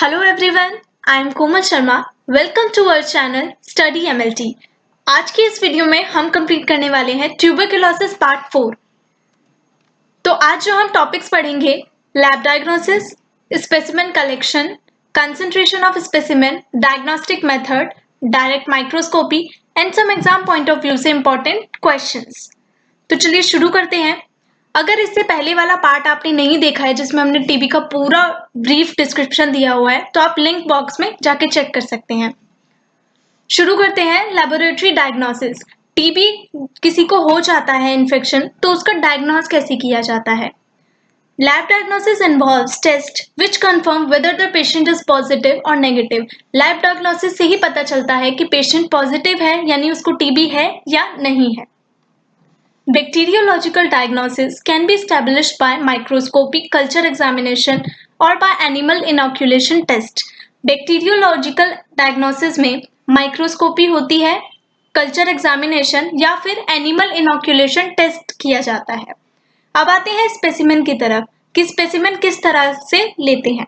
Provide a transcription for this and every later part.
Hello everyone, I am Komal Sharma. Welcome to our channel study MLT. आज की इस video में हम कंप्लीट करने वाले हैं ट्यूबरकुलोसिस पार्ट 4। तो आज जो हम टॉपिक्स पढ़ेंगे, lab diagnosis, specimen collection, concentration of specimen, diagnostic method, direct microscopy and some exam point of view से इंपॉर्टेंट क्वेश्चंस। तो चलिए शुरू करते हैं। अगर इससे पहले वाला पार्ट आपने नहीं देखा है जिसमें हमने टीबी का पूरा ब्रीफ डिस्क्रिप्शन दिया हुआ है, तो आप लिंक बॉक्स में जाके चेक कर सकते हैं। शुरू करते हैं लेबोरेटरी डायग्नोसिस। टीबी किसी को हो जाता है इन्फेक्शन, तो उसका डायग्नोस कैसे किया जाता है। Lab diagnosis involves test which confirm whether the patient is positive और नेगेटिव। लैब डायग्नोसिस से ही पता चलता है कि पेशेंट पॉजिटिव है यानी उसको टीबी है या नहीं है। Bacteriological diagnosis can be established by microscopy, culture examination or by animal inoculation test. Bacteriological diagnosis में माइक्रोस्कोपी होती है, कल्चर एग्जामिनेशन या फिर एनिमल इनोक्यूलेशन टेस्ट किया जाता है। अब आते हैं स्पेसिमेन की तरफ कि स्पेसिमेन किस तरह से लेते हैं।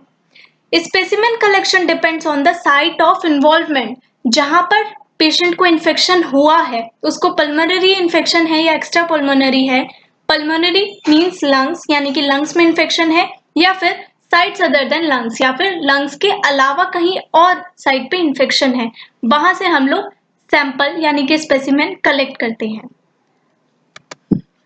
Specimen collection depends on the site of involvement. जहां पर पेशेंट को इन्फेक्शन हुआ है, उसको पल्मोनरी इन्फेक्शन है या एक्स्ट्रा पल्मोनरी है। पल्मोनरी मीन्स लंग्स, यानी कि लंग्स में इन्फेक्शन है, या फिर साइट्स अदर देन लंग्स, या फिर लंग्स के अलावा कहीं और साइट पे इन्फेक्शन है, वहां से हम लोग सैंपल यानी कि स्पेसिमेन कलेक्ट करते हैं।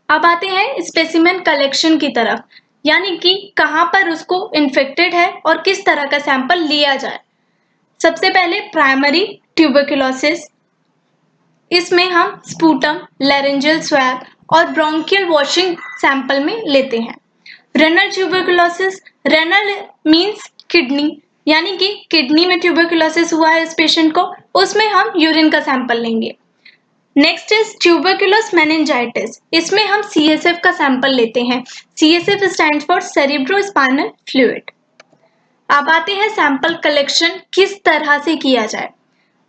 अब आते हैं स्पेसिमेन कलेक्शन की तरफ, यानी कि कहां पर उसको इन्फेक्टेड है और किस तरह का सैंपल लिया जाए। सबसे पहले प्राइमरी ट्यूबरकुलोसिस, इसमें हम स्पूटम, लैरिंजियल स्वैब और ब्रोंकियल वॉशिंग सैंपल में लेते हैं। Renal tuberculosis, renal means kidney, यानी कि किडनी में ट्यूबरकुलोसिस हुआ है इस पेशेंट को, उसमें हम यूरिन का सैंपल लेंगे। नेक्स्ट इज ट्यूबरकुलोस मेनिंजाइटिस, इसमें हम CSF का सैंपल लेते हैं। CSF stands for cerebrospinal fluid. अब आते हैं सैंपल कलेक्शन किस तरह से किया जाए।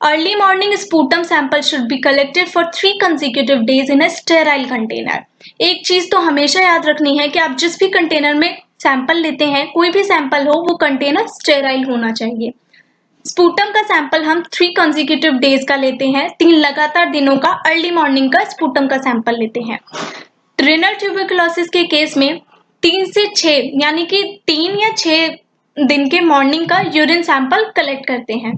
Early morning sputum sample should be collected for 3 consecutive days in a sterile container। एक चीज तो हमेशा याद रखनी है कि आप जिस भी कंटेनर में सैंपल लेते हैं, कोई भी सैंपल हो, वो कंटेनर स्टेराइल होना चाहिए। स्पूटम का सैंपल हम 3 consecutive days का लेते हैं, 3 लगातार दिनों का अर्ली मॉर्निंग का स्पूटम का सैंपल लेते हैं। रेनल ट्यूबरकुलोसिस के केस में 3 से 6 यानी कि 3 या 6 दिन के मॉर्निंग का यूरिन सैंपल कलेक्ट करते हैं।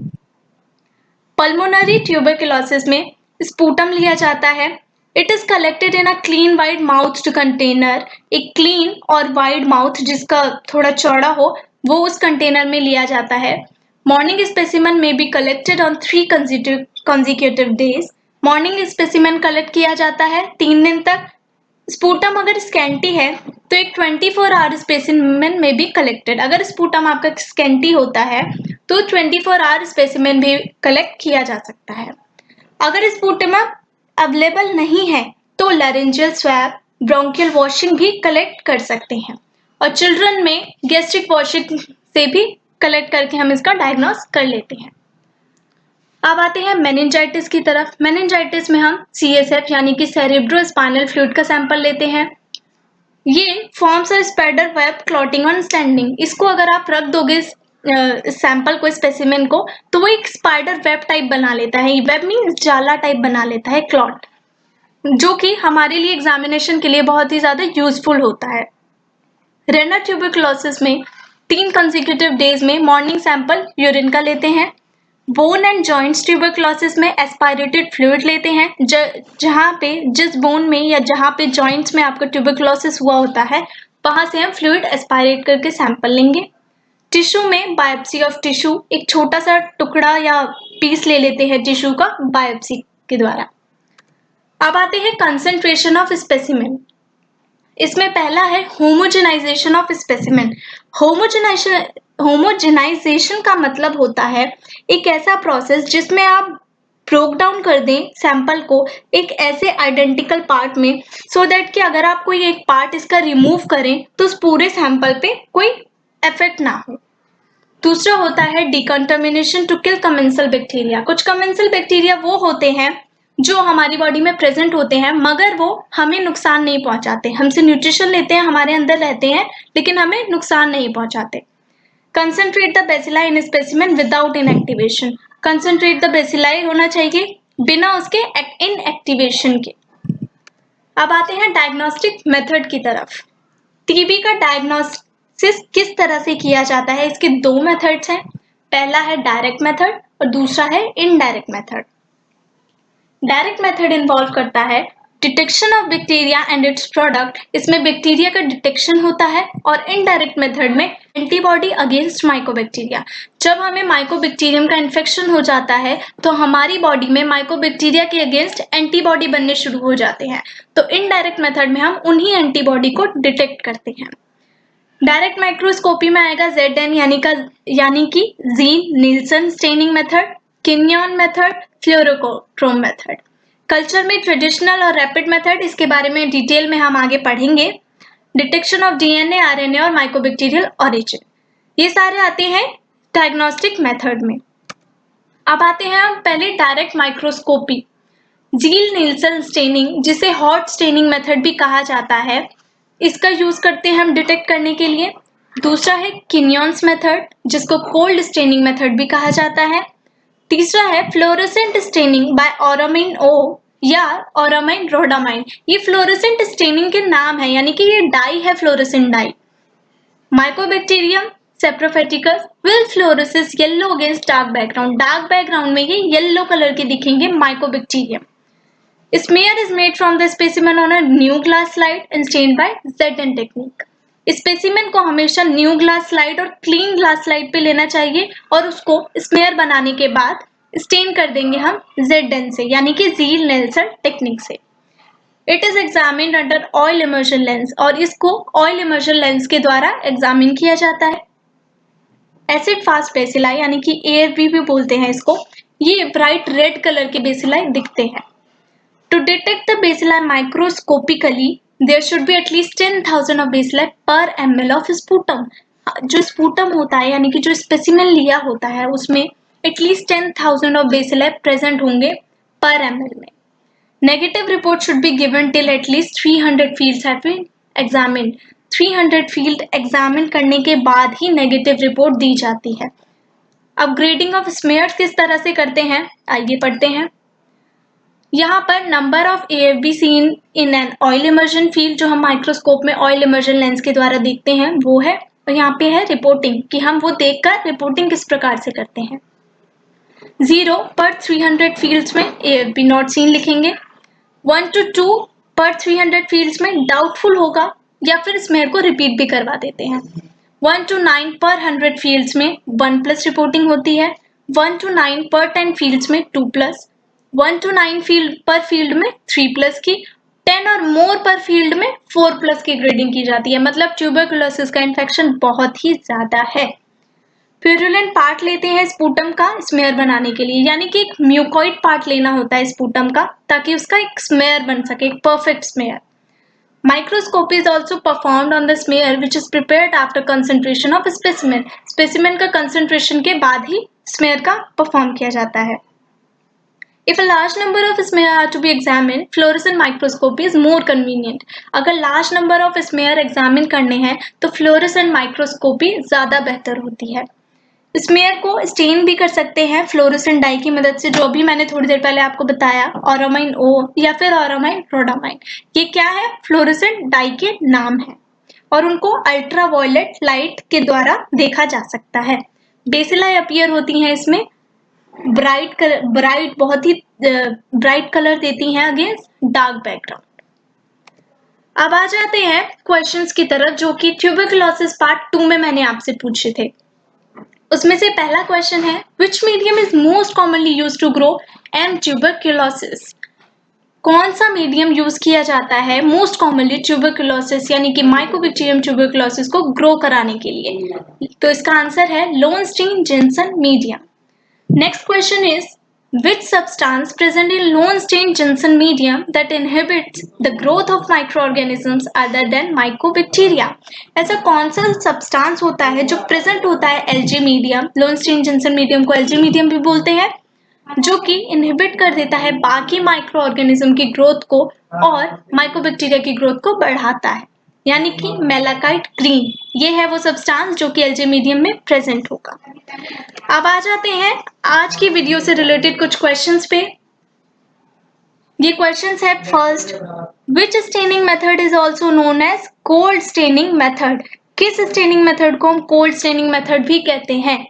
पल्मोनरी ट्यूबरकुलोसिस में स्पूटम लिया जाता है। It is collected in a clean wide mouthed container. एक क्लीन और वाइड माउथ जिसका थोड़ा चौड़ा हो, वो उस कंटेनर में लिया जाता है। मॉर्निंग स्पेसिमेन में be collected on 3 consecutive days। Morning specimen collect किया जाता है 3 दिन तक। स्पूटम अगर स्कैंटी है तो एक 24 आवर स्पेसिमेन में भी कलेक्टेड। अगर स्पूटम आपका स्कैंटी होता है तो 24 आवर स्पेसिमेन भी कलेक्ट किया जा सकता है। अगर स्पूटम अवेलेबल नहीं है तो लैरिंजियल स्वैब, ब्रोंकियल वॉशिंग भी कलेक्ट कर सकते हैं, और चिल्ड्रन में गैस्ट्रिक वॉशिंग से भी कलेक्ट करके हम इसका डायग्नोस कर लेते हैं। अब आते हैं मेनिंजाइटिस की तरफ। मेनिंजाइटिस में हम CSF यानी कि सेरिब्रोस्पाइनल फ्लूइड का सैंपल लेते हैं। ये forms a spider web clotting on standing. इसको अगर आप रख दोगे सैंपल को, स्पेसिमेन को, तो वो एक स्पाइडर वेब टाइप बना लेता है। वेब मीन्स जाला टाइप बना लेता है, क्लॉट, जो कि हमारे लिए एग्जामिनेशन के लिए बहुत ही ज्यादा यूजफुल होता है। रेनल ट्यूबरकुलोसिस में 3 consecutive days में मॉर्निंग सैंपल यूरिन का लेते हैं। बोन एंड जॉइंट्स ट्यूबरकुलोसिस में एस्पायरेटेड फ्लूइड लेते हैं। जहाँ पे, जिस बोन में या जहाँ पे जॉइंट्स में आपका ट्यूबरकुलोसिस हुआ होता है, वहां से हम फ्लूइड एस्पायरेट करके सैंपल लेंगे। टिश्यू में बायोप्सी ऑफ टिश्यू, एक छोटा सा टुकड़ा या पीस ले लेते हैं टिश्यू का बायोप्सी के द्वारा। अब आते हैं कंसंट्रेशन ऑफ स्पेसिमेन। इसमें पहला है होमोजेनाइजेशन ऑफ स्पेसिमेन। होमोजेनाइजेशन का मतलब होता है एक ऐसा प्रोसेस जिसमें आप ब्रोक डाउन कर दें सैंपल को एक ऐसे आइडेंटिकल पार्ट में, सो दैट कि अगर आप कोई एक पार्ट इसका रिमूव करें तो उस पूरे सैंपल पे कोई इफेक्ट ना हो। दूसरा होता है डिकंटामिनेशन टू किल कमेंसल बैक्टीरिया। कुछ कमेंसल बैक्टीरिया वो होते हैं जो हमारी बॉडी में प्रेजेंट होते हैं, मगर वो हमें नुकसान नहीं पहुंचाते। हमसे न्यूट्रिशन लेते हैं, हमारे अंदर रहते हैं, लेकिन हमें नुकसान नहीं पहुंचाते। Concentrate the bacilli in specimen without inactivation. Concentrate the bacilli होना चाहिए बिना उसके इनएक्टिवेशन के। अब आते हैं डायग्नोस्टिक मेथड की तरफ। टीबी का डायग्नोसिस किस तरह से किया जाता है, इसके दो मेथड्स हैं। पहला है डायरेक्ट मेथड और दूसरा है indirect method. Direct method involve करता है detection of bacteria and it's product, इसमें बैक्टीरिया का डिटेक्शन होता है, और इनडायरेक्ट मेथड में एंटीबॉडी अगेंस्ट माइकोबैक्टीरिया। जब हमें माइकोबैक्टीरियम का इन्फेक्शन हो जाता है तो हमारी बॉडी में माइकोबैक्टीरिया के अगेंस्ट एंटीबॉडी बनने शुरू हो जाते हैं, तो इनडायरेक्ट मेथड में हम उन्हीं एंटीबॉडी को डिटेक्ट करते हैं। डायरेक्ट माइक्रोस्कोपी में आएगा ZN यानी कि Ziehl Neelsen staining method, Kinyoun method, fluorochrome method. Culture में ट्रेडिशनल और रैपिड मेथड, इसके बारे में डिटेल में हम आगे पढ़ेंगे। डिटेक्शन ऑफ DNA, RNA और माइकोबैक्टीरियल ओरिजिन, ये सारे आते हैं डायग्नोस्टिक मेथड में। अब आते हैं हम पहले डायरेक्ट माइक्रोस्कोपी। जील नील्सन स्टेनिंग, जिसे हॉट स्टेनिंग मेथड भी कहा जाता है, इसका यूज करते हैं हम डिटेक्ट करने के लिए। दूसरा है किन्योन्स मेथड, जिसको कोल्ड स्टेनिंग मेथड भी कहा जाता है। तीसरा है fluorescent staining by auramine O या ऑरामाइन रोडामाइन। ये फ्लोरोसेंट स्टेनिंग के नाम है, यानी कि ये डाई है, fluorescent dye. Mycobacterium saprophyticus will fluoresces yellow against dark background. Dark background में ये येलो कलर के दिखेंगे mycobacterium. Smear is made from the specimen on a new glass slide and stained by ZN technique. Specimen को हमेशा new glass slide और clean glass slide पे लेना चाहिए और उसको स्मेयर बनाने के बाद स्टेन कर देंगे हम ZN से, यानी कि जील नील्सन टेक्निक से। It is examined under oil immersion lens, और इसको ऑयल इमर्शन लेंस के द्वारा एग्जामिन किया जाता है। एसिड फास्ट बेसिलाई यानी कि AFB भी बोलते हैं इसको, ये ब्राइट रेड कलर के बेसिलाई दिखते हैं। To detect the bacilli microscopically, there should be at least 10,000 of bacilli per ml of sputum. जो स्पूटम होता है यानी कि जो स्पेसिमेन लिया होता है उसमें एटलीस्ट 10,000 ऑफ बेसिलाई प्रेजेंट होंगे पर ml में। Negative report should be given till at least 300 fields have been examined. 300 field examine करने के बाद ही नेगेटिव रिपोर्ट दी जाती है। अब ग्रेडिंग ऑफ स्मेयर्स किस तरह से करते हैं, आइए पढ़ते हैं। यहाँ पर number of AFB seen in an oil immersion field, जो हम माइक्रोस्कोप में ऑयल इमर्जन लेंस के द्वारा देखते हैं वो है, और यहाँ पे है रिपोर्टिंग कि हम वो देखकर रिपोर्टिंग किस प्रकार से करते हैं। 0 पर 300 फील्ड्स में AFB नॉट सीन लिखेंगे। 1 to 2 पर 300 फील्ड्स में डाउटफुल होगा या फिर स्मेयर को रिपीट भी करवा देते हैं। 1 to 9 पर 100 फील्ड्स में 1+ रिपोर्टिंग होती है। 1 to 9 पर 10 फील्ड्स में 2+, 1 to 9 फील्ड पर फील्ड में 3+ की, 10 और मोर पर फील्ड में 4+ की ग्रेडिंग की जाती है। मतलब ट्यूबरकुलोसिस का इन्फेक्शन बहुत ही ज्यादा है। प्यूरुलेंट पार्ट लेते हैं स्पूटम का स्मेयर बनाने के लिए, यानी कि एक म्यूकोइड पार्ट लेना होता है स्पूटम का ताकि उसका एक स्मेयर बन सके, एक perfect smear. Microscopy is also performed on the smear which is prepared after concentration of specimen. Specimen का concentration के बाद ही smear का perform किया जाता है। If a large number of smear are to be examined, fluorescent microscopy is more convenient. अगर large number of smear examine करने हैं तो fluorescent microscopy ज़्यादा बेहतर होती है। स्मेयर को स्टेन भी कर सकते हैं फ्लोरोसेंट डाई की मदद से, जो भी मैंने थोड़ी देर पहले आपको बताया, ऑरामाइन ओ या फिर ऑरामाइन रोडामाइन। ये क्या है, फ्लोरोसेंट डाई के नाम है और उनको अल्ट्रावायलेट लाइट के द्वारा देखा जा सकता है। बेसिलाई अपीयर होती हैं इसमें, बहुत ही ब्राइट कलर देती हैं अगेंस्ट डार्क बैकग्राउंड। अब आ जाते हैं क्वेश्चंस की तरफ जो कि ट्यूबरकुलोसिस पार्ट 2 में मैंने आपसे पूछे थे। उसमें से पहला क्वेश्चन है, which medium is most commonly use to grow M tuberculosis. कौन सा मीडियम यूज किया जाता है मोस्ट कॉमनली ट्यूबरकुलोसिस यानी कि माइकोबैक्टीरियम ट्यूबरकुलोसिस को ग्रो कराने के लिए? तो इसका आंसर है Lowenstein Jensen medium. Next question is, which substance present in Lowenstein-Jensen medium that inhibits the growth of microorganisms other than mycobacteria? ऐसा कौन सा सब्सटेंस होता है जो प्रेजेंट होता है LG मीडियम, लोनस्टीन-जेनसन मीडियम को LG मीडियम भी बोलते हैं, जो कि इनहिबिट कर देता है बाकी माइक्रो ऑर्गेनिज्म की ग्रोथ को और माइकोबैक्टीरिया की ग्रोथ को बढ़ाता है। यानी कि मेलाकाइट ग्रीन, ये है वो सब्सटेंस जो कि एलजे मीडियम में प्रेजेंट होगा। अब आ जाते हैं आज की वीडियो से रिलेटेड कुछ क्वेश्चंस पे। ये क्वेश्चंस है first, which staining method is also known as cold staining method? किस स्टेनिंग मेथड को हम कोल्ड स्टेनिंग मेथड भी कहते हैं?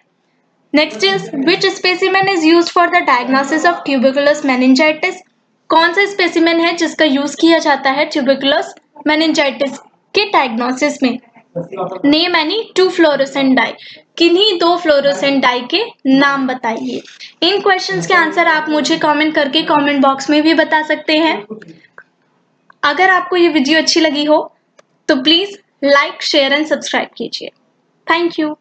Next is which specimen is used for the diagnosis of tuberculous meningitis? कौन सा स्पेसिमेन है जिसका यूज किया जाता है ट्यूबरकुलस मेनिंजाइटिस के डायग्नोसिस में? Name any two fluorescent dye, किन्हीं दो फ्लोरोसेंट डाई के नाम बताइए। इन क्वेश्चंस के आंसर आप मुझे कमेंट करके कमेंट बॉक्स में भी बता सकते हैं। अगर आपको ये वीडियो अच्छी लगी हो तो please like, share and subscribe कीजिए। Thank you.